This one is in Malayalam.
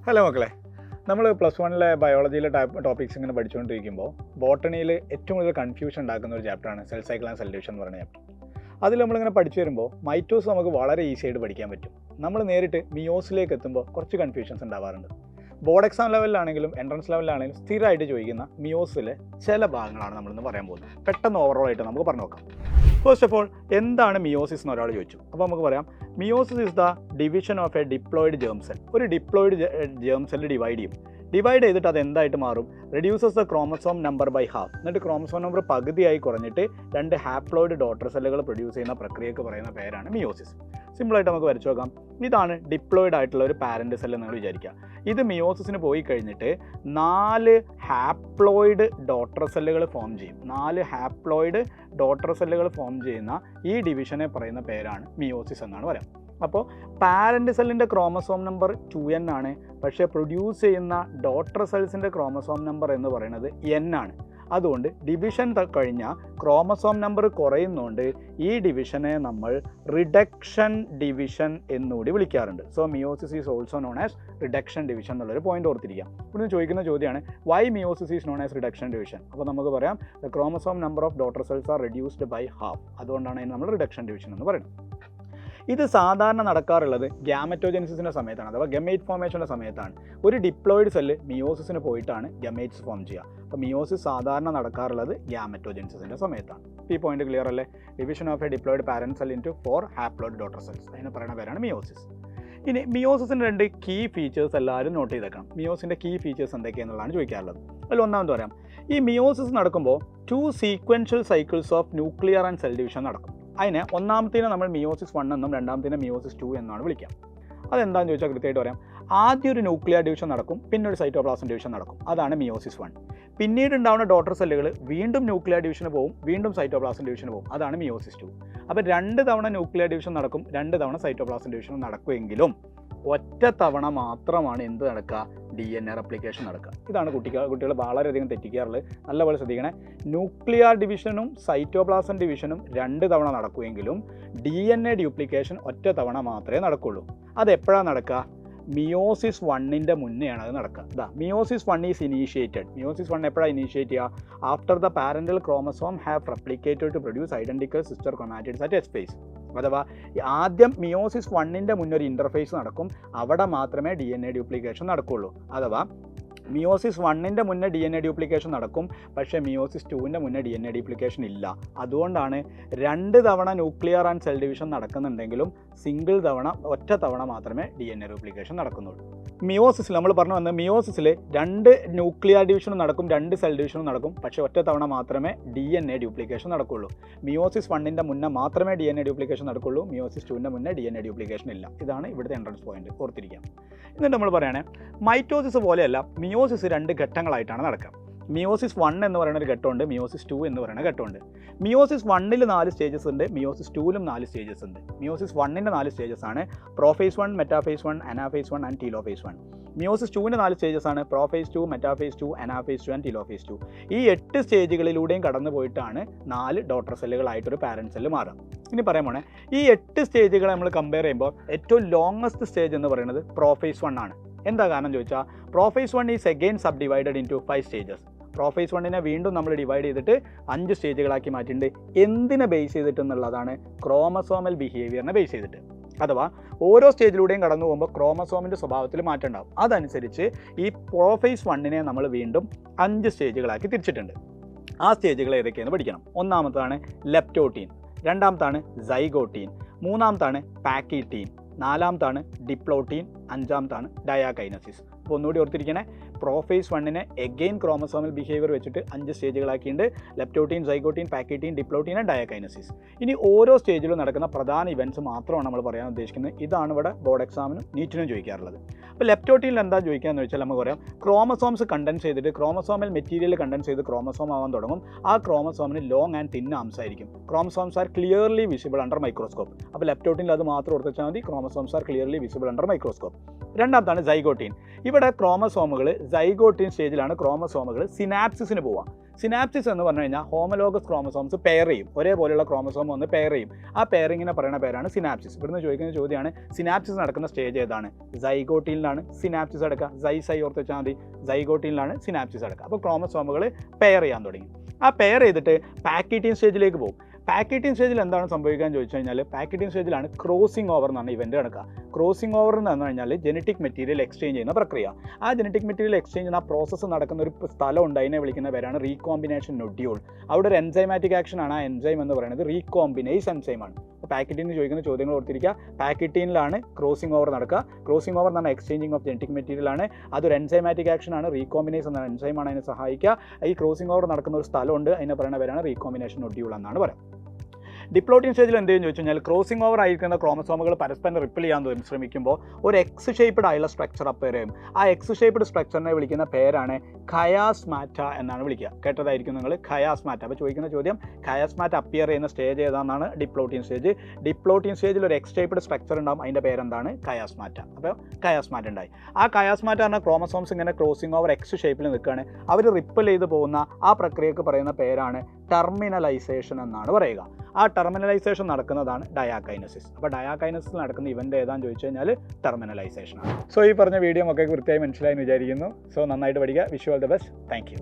ഹലോ മക്കളെ, നമ്മൾ +1 ബയോളജിയിലെ ടോപ്പിക്സ് ഇങ്ങനെ പഠിച്ചുകൊണ്ടിരിക്കുമ്പോൾ ബോട്ടണിയിൽ ഏറ്റവും കൂടുതൽ കൺഫ്യൂഷൻ ഉണ്ടാക്കുന്ന ഒരു ചാപ്റ്ററാണ് cell cycle and cell division എന്ന് പറഞ്ഞ ചാപ്റ്റർ. അതിൽ നമ്മളിങ്ങനെ പഠിച്ചു വരുമ്പോൾ മൈറ്റോസ് നമുക്ക് വളരെ ഈസി ആയിട്ട് പഠിക്കാൻ പറ്റും. നമ്മൾ നേരിട്ട് മിയോസിലേക്ക് എത്തുമ്പോൾ കുറച്ച് കൺഫ്യൂഷൻസ് ഉണ്ടാവാറുണ്ട്. ബോർഡ് എക്സാം ലെവലിലാണെങ്കിലും എൻട്രൻസ് ലെവലിലാണെങ്കിലും സ്ഥിരമായിട്ട് ചോദിക്കുന്ന മിയോസിലെ ചില ഭാഗങ്ങളാണ് നമ്മളിന്ന് പറയാൻ പോകുന്നത്. പെട്ടെന്ന് ഓവറോൾ ആയിട്ട് നമുക്ക് പറഞ്ഞു നോക്കാം. ഫസ്റ്റ് ഓഫ് ഓൾ, എന്താണ് മിയോസിസ് എന്ന് ഒരാൾ ചോദിച്ചു. അപ്പോൾ നമുക്ക് പറയാം, meiosis is the division of a diploid germ cell. ഒരു ഡിപ്ലോയിഡ് ജേം സെല്ല് ഡിവൈഡ് ചെയ്തിട്ട് അത് എന്തായിട്ട് മാറും? Reduces the chromosome number by half. എന്നിട്ട് ക്രോമസോം നമ്പർ പകുതിയായി കുറഞ്ഞിട്ട് 2 ഹാപ്ലോയിഡ് ഡോട്ടർ സെല്ലുകൾ പ്രൊഡ്യൂസ് ചെയ്യുന്ന പ്രക്രിയക്ക് പറയുന്ന പേരാണ് മിയോസിസ്. സിമ്പിളായിട്ട് നമുക്ക് വരച്ചു നോക്കാം. ഇതാണ് ഡിപ്ലോയിഡ് ആയിട്ടുള്ള ഒരു പാരന്റ് സെല്ല് എന്ന് വിചാരിക്കുക. ഇത് മിയോസിസിന് പോയി കഴിഞ്ഞിട്ട് 4 ഹാപ്ലോയിഡ് ഡോട്ടർ സെല്ലുകൾ ഫോം ചെയ്യും. 4 ഹാപ്ലോയിഡ് ഡോട്ടർ സെല്ലുകൾ ഫോം ചെയ്യുന്ന ഈ ഡിവിഷനെ പറയുന്ന പേരാണ് മിയോസിസ് എന്നാണ് പറയാം. അപ്പോൾ പാരന്റ് സെല്ലിൻ്റെ ക്രോമസോം നമ്പർ 2n ആണ്, പക്ഷേ പ്രൊഡ്യൂസ് ചെയ്യുന്ന ഡോട്ടർ സെൽസിൻ്റെ ക്രോമസോം നമ്പർ എന്ന് പറയുന്നത് n ആണ്. അതുകൊണ്ട് ഡിവിഷൻ കഴിഞ്ഞ ക്രോമസോം നമ്പർ കുറയുന്നതുകൊണ്ട് ഈ ഡിവിഷനെ നമ്മൾ റിഡക്ഷൻ ഡിവിഷൻ എന്നുകൂടി വിളിക്കാറുണ്ട്. So meiosis is also known as reduction division എന്നുള്ളൊരു പോയിന്റ് ഓർത്തിരിക്കാം. ഇവിടുന്ന് ചോദിക്കുന്ന ചോദ്യമാണ്, why meiosis is known as reduction division? അപ്പോൾ നമുക്ക് പറയാം, the chromosome number of daughter cells are reduced by half. അതുകൊണ്ടാണ് അതിന് നമ്മൾ റിഡക്ഷൻ ഡിവിഷൻ എന്ന് പറയുന്നത്. ഇത് സാധാരണ നടക്കാറുള്ളത് ഗ്യാമറ്റോജെനിസിൻ്റെ സമയത്താണ്, അഥവാ ഗമേറ്റ് ഫോർമേഷൻ്റെ സമയത്താണ്. ഒരു ഡിപ്ലോയിഡ് സെല്ല് മിയോസിസിന് പോയിട്ടാണ് ഗമേറ്റ്സ് ഫോം ചെയ്യുക. അപ്പോൾ മിയോസിസ് സാധാരണ നടക്കാറുള്ളത് ഗ്യാമറ്റോജെനിസിൻ്റെ സമയത്താണ്. ഈ പോയിന്റ് ക്ലിയർ അല്ലേ? Division of a diploid parent cell into 4 haploid daughter cells, അതിന് പറയുന്ന പേരാണ് മിയോസിസ്. ഇനി മിയോസിസിൻ്റെ 2 കീ ഫീച്ചേഴ്സ് എല്ലാവരും നോട്ട് ചെയ്തേക്കണം. മിയോസിൻ്റെ കീ ഫീച്ചേഴ്സ് എന്തൊക്കെയാണെന്നുള്ളതാണ് ചോദിക്കാറുള്ളത്. അതിൽ ഒന്നാമത് പറയാം, ഈ മിയോസിസ് നടക്കുമ്പോൾ 2 sequential cycles of nuclear and cell division നടക്കും. അതിന് ഒന്നാമത്തേനെ നമ്മൾ മിയോസിസ് 1 എന്നും രണ്ടാമത്തേനെ മിയോസിസ് 2 എന്നാണ് വിളിക്കാം. അതെന്താണെന്ന് ചോദിച്ചാൽ കൃത്യമായിട്ട് പറയാം. ആദ്യം ഒരു ന്യൂക്ലിയർ ഡിവിഷൻ നടക്കും, പിന്നെ ഒരു സൈറ്റോപ്ലാസം ഡിവിഷൻ നടക്കും. അതാണ് മിയോസിസ് 1. പിന്നീട് ഉണ്ടാവുന്ന ഡോട്ടർ സെല്ലുകൾ വീണ്ടും ന്യൂക്ലിയർ ഡിവിഷന് പോകും, വീണ്ടും സൈറ്റോപ്ലാസം ഡിവിഷന് പോകും. അതാണ് മിയോസിസ് 2. അപ്പോൾ 2 തവണ ന്യൂക്ലിയർ ഡിവിഷൻ നടക്കും, 2 തവണ സൈറ്റോപ്ലാസം ഡിവിഷൻ നടക്കുമെങ്കിലും ഒറ്റ തവണ മാത്രമാണ് എന്ത് നടക്കുക? DNA റെപ്ലിക്കേഷൻ നടക്കുക. ഇതാണ് കുട്ടികൾ വളരെയധികം തെറ്റിക്കാറുള്ളത്. നല്ലപോലെ ശ്രദ്ധിക്കണേ. ന്യൂക്ലിയർ ഡിവിഷനും സൈറ്റോപ്ലാസം ഡിവിഷനും 2 തവണ നടക്കുമെങ്കിലും DNA ഡ്യൂപ്ലിക്കേഷൻ ഒറ്റ തവണ മാത്രമേ നടക്കുകയുള്ളൂ. അതെപ്പോഴാണ് നടക്കുക? മിയോസിസ് 1ൻ്റെ മുന്നെയാണ് അത് നടക്കുക. Meiosis 1 is initiated. മിയോസിസ് 1 എപ്പോഴാണ് ഇനീഷ്യേറ്റ് ചെയ്യുക? After the parental chromosome have replicated to produce identical sister chromatids at H phase. അഥവാ ആദ്യം മിയോസിസ് 1ൻ്റെ മുന്നേ ഒരു ഇൻ്റർഫേസ് നടക്കും, അവിടെ മാത്രമേ DNA ഡ്യൂപ്ലിക്കേഷൻ നടക്കുകയുള്ളൂ. അഥവാ മിയോസിസ് 1ൻ്റെ മുന്നേ DNA ഡ്യൂപ്ലിക്കേഷൻ നടക്കും, പക്ഷേ മിയോസിസ് 2ൻ്റെ മുന്നേ DNA ഡ്യൂപ്ലിക്കേഷൻ ഇല്ല. അതുകൊണ്ടാണ് 2 തവണ ന്യൂക്ലിയർ ആൻഡ് സെൽ ഡിവിഷൻ നടക്കുന്നുണ്ടെങ്കിലും ഒറ്റ തവണ മാത്രമേ DNA ഡ്യൂപ്ലിക്കേഷൻ നടക്കുന്നുള്ളൂ. മിയോസിസിൽ നമ്മൾ പറഞ്ഞു വന്നത്, മിയോസിസിൽ 2 ന്യൂക്ലിയർ ഡിവിഷനും നടക്കും, 2 സെൽ ഡിവിഷനും നടക്കും, പക്ഷേ ഒറ്റ തവണ മാത്രമേ DNA ഡ്യൂപ്ലിക്കേഷൻ നടക്കുകയുള്ളൂ. മിയോസിസ് 1ൻ്റെ മുന്നേ മാത്രമേ DNA ഡ്യൂപ്ലിക്കേഷൻ നടക്കുകയുള്ളൂ, മിയോസിസ് 2ൻ്റെ മുന്നേ DNA ഡ്യൂപ്ലിക്കേഷൻ ഇല്ല. ഇതാണ് ഇവിടുത്തെ എൻട്രൻസ് പോയിന്റ്, ഓർത്തിരിക്കാം. എന്നിട്ട് നമ്മൾ പറയുകയാണെ, മൈറ്റോസിസ് പോലെയല്ല, മിയോസിസ് 2 ഘട്ടങ്ങളായിട്ടാണ് നടക്കുക. മിയോസിസ് 1 എന്ന് പറയുന്ന ഒരു ഘട്ടമുണ്ട്, മിയോസിസ് 2 എന്ന് പറയുന്ന ഘട്ടമുണ്ട്. മിയോസിസ് 1ൽ 4 സ്റ്റേജസ് ഉണ്ട്, മിയോസിസ് 2ലും 4 സ്റ്റേജസ് ഉണ്ട്. മിയോസിസ് 1ൻ്റെ 4 സ്റ്റേജസ് ആണ് prophase 1, metaphase 1, anaphase 1 and telophase 1. Meiosis 2ൻ്റെ 4 സ്റ്റേജസ് ആണ് prophase 2, metaphase 2, anaphase 2 and telophase 2. ഈ 8 സ്റ്റേജുകളിലൂടെയും കടന്നു പോയിട്ടാണ് 4 ഡോട്ടർ സെല്ലുകളായിട്ടൊരു പാരന്റ് സെല്ല് മാറുക. ഇനി പറയാൻ പോണേ, ഈ 8 സ്റ്റേജുകളെ നമ്മൾ കമ്പയർ ചെയ്യുമ്പോൾ ഏറ്റവും ലോങ്ങസ്റ്റ് സ്റ്റേജ് എന്ന് പറയുന്നത് പ്രോഫേസ് 1 ആണ്. എന്താ കാരണം ചോദിച്ചാൽ, prophase 1 is again sub divided into 5 stages. Prophase 1നെ വീണ്ടും നമ്മൾ ഡിവൈഡ് ചെയ്തിട്ട് 5 സ്റ്റേജുകളാക്കി മാറ്റിയിട്ടുണ്ട്. എന്തിനെ ബേസ് ചെയ്തിട്ടെന്നുള്ളതാണ്? ക്രോമസോമൽ ബിഹേവിയറിനെ ബേസ് ചെയ്തിട്ട്. അഥവാ ഓരോ സ്റ്റേജിലൂടെയും കടന്നു പോകുമ്പോൾ ക്രോമസോമിൻ്റെ സ്വഭാവത്തിൽ മാറ്റം ഉണ്ടാവും. അതനുസരിച്ച് ഈ പ്രോഫേസ് 1നെ നമ്മൾ വീണ്ടും 5 സ്റ്റേജുകളാക്കി തിരിച്ചിട്ടുണ്ട്. ആ സ്റ്റേജുകൾ ഏതൊക്കെയെന്ന് പഠിക്കണം. ഒന്നാമത്താണ് ലെപ്റ്റോട്ടീൻ, രണ്ടാമത്താണ് സൈഗോട്ടീൻ, മൂന്നാമത്താണ് പാക്കിറ്റീൻ, നാലാമത്താണ് ഡിപ്ലോട്ടീൻ, അഞ്ചാമത്താണ് ഡയാകൈനസിസ്. അപ്പോൾ ഒന്നുകൂടി ഓർത്തിരിക്കണേ, പ്രോഫേസ് 1നെ എഗെയിൻ ക്രോമസോമൽ ബിഹേവിയർ വെച്ചിട്ട് 5 സ്റ്റേജുകളാക്കിയിട്ടുണ്ട്. ലെപ്റ്റോട്ടീൻ, സൈഗോട്ടീൻ, പാക്കിറ്റീൻ, ഡിപ്ലോട്ടീൻ ആൻഡ് ഡയാകൈനസിസ്. ഇനി ഓരോ സ്റ്റേജിലും നടക്കുന്ന പ്രധാന ഇവൻറ്റ്സ് മാത്രമാണ് നമ്മൾ പറയാൻ ഉദ്ദേശിക്കുന്നത്. ഇതാണ് ഇവിടെ ബോർഡ് എക്സാമിനും നീറ്റിനും ചോദിക്കാറുള്ളത്. അപ്പോൾ ലെപ്റ്റോട്ടീനിൽ എന്താ ചോദിക്കാമെന്ന് വെച്ചാൽ നമുക്ക് പറയാം, ക്രോമസോംസ് കണ്ടൻസ് ചെയ്തിട്ട് ക്രോമസോമൽ മെറ്റീരിയൽ കണ്ടൻസ് ചെയ്ത് ക്രോമസോം ആവാൻ തുടങ്ങും. ആ ക്രോമസോമിന് ലോങ് ആൻഡ് തിൻ ആംസ് ആയിരിക്കും. Chromosomes are clearly visible under microscope. അപ്പോൾ ലെപ്റ്റോട്ടീനിൽ അത് മാത്രം ഓർത്തിച്ചാൽ മതി, chromosomes are clearly visible under microscope. രണ്ടാമത്താണ് സൈഗോട്ടീൻ. ഇവിടെ ക്രോമസോമുകൾ സൈഗോട്ടീൻ സ്റ്റേജിലാണ് ക്രോമസോമുകൾ സിനാപ്സിസിന് പോവുക. സിനാപ്സിസ് എന്ന് പറഞ്ഞു കഴിഞ്ഞാൽ ഹോമലോഗസ് ക്രോമസോംസ് പെയർ ചെയ്യും, ഒരേപോലെയുള്ള ക്രോമസോം ഒന്ന് പെയർ ചെയ്യും. ആ പെയറിങ്ങിനെ പറയുന്ന പേരാണ് സിനാപ്സിസ്. ഇവിടുന്ന് ചോദിക്കുന്ന ചോദ്യമാണ് സിനാപ്സിസ് നടക്കുന്ന സ്റ്റേജ് ഏതാണ്? സൈഗോട്ടിയിലാണ് സിനാപ്സിസ് നടക്കുക. സൈ ഓർത്ത് വെച്ചാൽ മതി. സൈഗോട്ടിയിലാണ് സിനാപ്സിസ് നടക്കുക. അപ്പോൾ ക്രോമസോമുകൾ പെയർ ചെയ്യാൻ തുടങ്ങി. ആ പെയർ ചെയ്തിട്ട് പാക്കീറ്റീൻ സ്റ്റേജിലേക്ക് പോകും. പാക്കീറ്റീൻ സ്റ്റേജിൽ എന്താണ് സംഭവിക്കാൻ ചോദിച്ചു കഴിഞ്ഞാൽ പാക്കീറ്റീൻ സ്റ്റേജിലാണ് ക്രോസിംഗ് ഓവർ എന്നാണ് ഇവൻ്റ് നടക്കുക. ക്രോസിംഗ് ഓവർ എന്ന് പറഞ്ഞു കഴിഞ്ഞാൽ ജനറ്റിക് മെറ്റീരിയൽ എക്സ്ചേഞ്ച് ചെയ്യുന്ന പ്രക്രിയ. ആ ജനറ്റിക് മെറ്റീരിയൽ എക്സ്ചേഞ്ച് ചെയ്യുന്ന ആ പ്രോസസ്സ് നടക്കുന്ന ഒരു സ്ഥലമുണ്ട്, അതിനെ വിളിക്കുന്ന പേരാണ് റീകോമ്പിനേഷൻ നൊഡ്യൂൾ. അവിടെ ഒരു എൻസൈമാറ്റിക് ആക്ഷൻ ആണ്. ആ എൻസൈം എന്ന് പറയുന്നത് റീകോമ്പിനേസ് എൻസൈമാണ്. അപ്പോൾ പാക്കറ്റീനിൽ ചോദിക്കുന്ന ചോദ്യങ്ങൾ ഓർത്തിരിക്കുക. പാക്കറ്റീനിലാണ് ക്രോസിംഗ് ഓവർ നടക്കുക. ക്രോസിംഗ് ഓവർ എന്ന് പറഞ്ഞാൽ എക്സ്ചേഞ്ചിങ് ഓഫ് ജനറ്റിക് മെറ്റീരിയൽ ആണ്. അതൊരു എൻസൈമാറ്റിക് ആക്ഷൻ ആണ്. റീകോമ്പിനേസ് എന്ന എൻസൈമാണ് അതിനെ സഹായിക്കുക. ഈ ക്രോസിംഗ് ഓവർ നടക്കുന്ന ഒരു സ്ഥലമുണ്ട്, അതിനെ പറയുന്ന പേരാണ് റീകോമ്പിനേഷൻ നൊഡ്യൂൾ എന്നാണ് പറയുന്നത്. ഡിപ്ലോട്ടിൻ സ്റ്റേജിൽ എന്ത് ചെയ്യുമെന്ന് ചോദിച്ചു കഴിഞ്ഞാൽ ക്രോസിംഗ് ഓവർ ആയിരിക്കുന്ന ക്രോമസോമുകൾ പരസ്പരം റിപ്പിൾ ചെയ്യാൻ ശ്രമിക്കുമ്പോൾ ഒരു എക്സ് ഷേപ്ഡ് ആയുള്ള സ്ട്രക്ചർ അപ്പയർ ചെയ്യും. ആ എക്സ് ഷേപ്ഡ് സ്ട്രക്ചറിനെ വിളിക്കുന്ന പേരാണ് ഖയാസ്മാറ്റ എന്നാണ് വിളിക്കുക. കേട്ടതായിരിക്കും നിങ്ങൾ, ഖയാസ്മാറ്റ. അപ്പോൾ ചോദിക്കുന്ന ചോദ്യം ഖയാസ്മാറ്റ അപ്പിയർ ചെയ്യുന്ന സ്റ്റേജ് ഏതാണെന്നാണ് ഡിപ്ലോട്ടിൻ സ്റ്റേജ്. ഡിപ്ലോട്ടിൻ സ്റ്റേജിൽ ഒരു എക്സ് ഷേപ്ഡ് സ്ട്രക്ചർ ഉണ്ടാകും, അതിൻ്റെ പേരെന്താണ്? ഖയാസ്മാറ്റ. അപ്പോൾ ഖയാസ്മാറ്റ ഉണ്ടായി. ആ ഖയാസ്മാറ്റ പറഞ്ഞ ക്രോമസോംസ് ഇങ്ങനെ ക്രോസിംഗ് ഓവർ എക്സ് ഷേപ്പിൽ നിൽക്കുകയാണ്. അവർ റിപ്പിൾ ചെയ്ത് പോകുന്ന ആ പ്രക്രിയക്ക് പറയുന്ന പേരാണ് ടെർമിനലൈസേഷൻ എന്നാണ് പറയുക. ആ ടെർമിനലൈസേഷൻ നടക്കുന്നതാണ് ഡയാകൈനസിസ്. അപ്പോൾ ഡയാകൈനസിസ് നടക്കുന്ന ഇവൻ്റ് ഏതാണെന്ന് ചോദിച്ചു കഴിഞ്ഞാൽ ടെർമിനലൈസേഷൻ ആണ്. സോ ഈ പറഞ്ഞ വീഡിയോ ഒക്കെ കൃത്യമായി മനസ്സിലായി എന്ന് വിചാരിക്കുന്നു. സോ നന്നായിട്ട് പഠിക്കുക. Wish you all the best. Thank you.